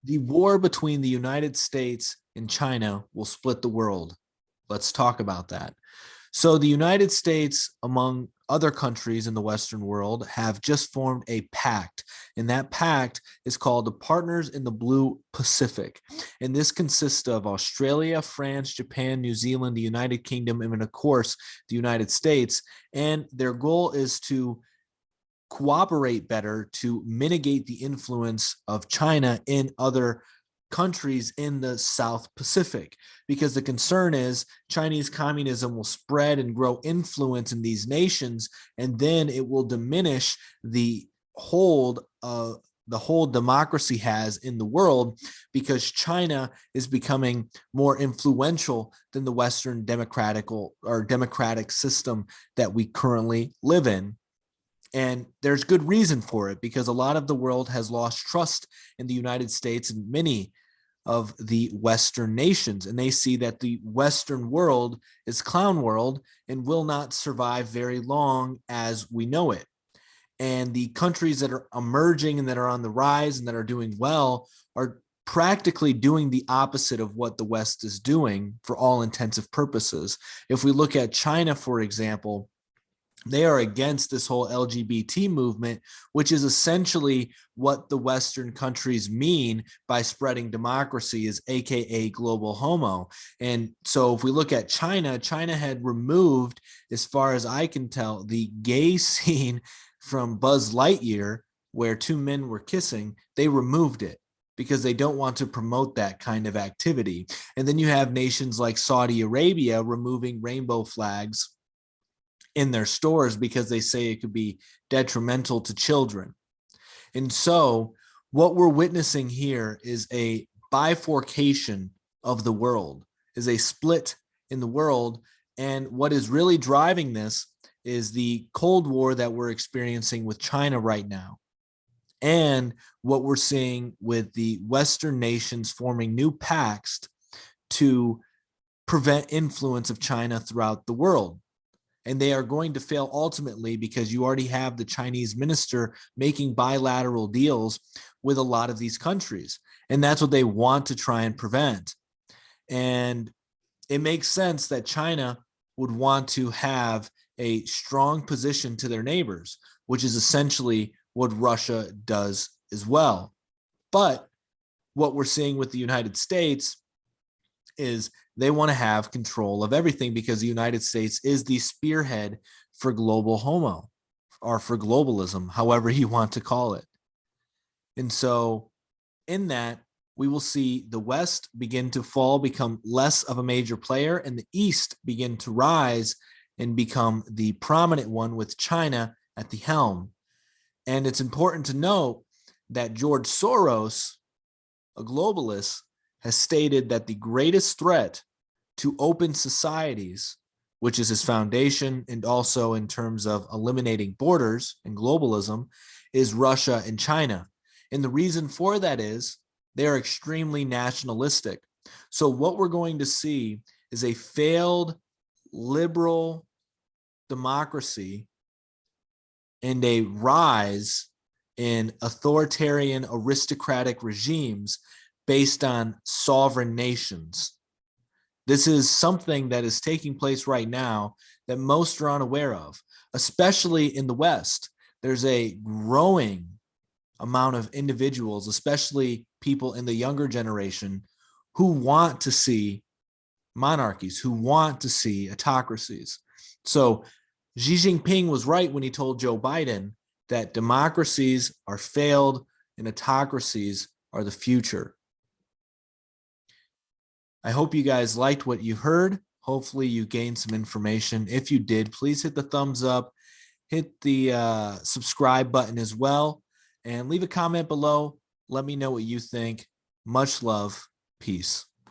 The war between the United States and China will split the world. Let's talk about that. So, the United States, among other countries in the Western world, have just formed a pact. And that pact is called the Partners in the Blue Pacific. And this consists of Australia, France, Japan, New Zealand, the United Kingdom, and of course, the United States. And their goal is to cooperate better to mitigate the influence of China in other countries in the South Pacific, because the concern is Chinese communism will spread and grow influence in these nations, and then it will diminish hold the whole democracy has in the world, because China is becoming more influential than the Western democratic system that we currently live in. And there's good reason for it, because a lot of the world has lost trust in the United States and many of the Western nations. And they see that the Western world is clown world and will not survive very long as we know it. And the countries that are emerging and that are on the rise and that are doing well are practically doing the opposite of what the West is doing for all intensive purposes. If we look at China, for example, they are against this whole LGBT movement, which is essentially what the Western countries mean by spreading democracy, is AKA global homo. And so if we look at China, China had removed, as far as I can tell, the gay scene from Buzz Lightyear, where two men were kissing. They removed it because they don't want to promote that kind of activity. And then you have nations like Saudi Arabia removing rainbow flags in their stores because they say it could be detrimental to children. And so what we're witnessing here is a bifurcation of the world, is a split in the world. And what is really driving this is the Cold War that we're experiencing with China right now, and what we're seeing with the Western nations forming new pacts to prevent influence of China throughout the world. And they are going to fail ultimately, because you already have the Chinese minister making bilateral deals with a lot of these countries. And that's what they want to try and prevent. And it makes sense that China would want to have a strong position to their neighbors, which is essentially what Russia does as well. But what we're seeing with the United States is they want to have control of everything, because the United States is the spearhead for global homo, or for globalism, however you want to call it. And so in that, we will see the West begin to fall, become less of a major player, and the East begin to rise and become the prominent one, with China at the helm. And it's important to note that George Soros, a globalist, has stated that the greatest threat to open societies, which is his foundation, and also in terms of eliminating borders and globalism, is Russia and China. And the reason for that is they are extremely nationalistic. So what we're going to see is a failed liberal democracy and a rise in authoritarian aristocratic regimes based on sovereign nations. This is something that is taking place right now that most are unaware of, especially in the West. There's a growing amount of individuals, especially people in the younger generation, who want to see monarchies, who want to see autocracies. So Xi Jinping was right when he told Joe Biden that democracies are failed and autocracies are the future. I hope you guys liked what you heard. Hopefully you gained some information. If you did, please hit the thumbs up, hit the subscribe button as well, and leave a comment below. Let me know what you think. Much love. Peace.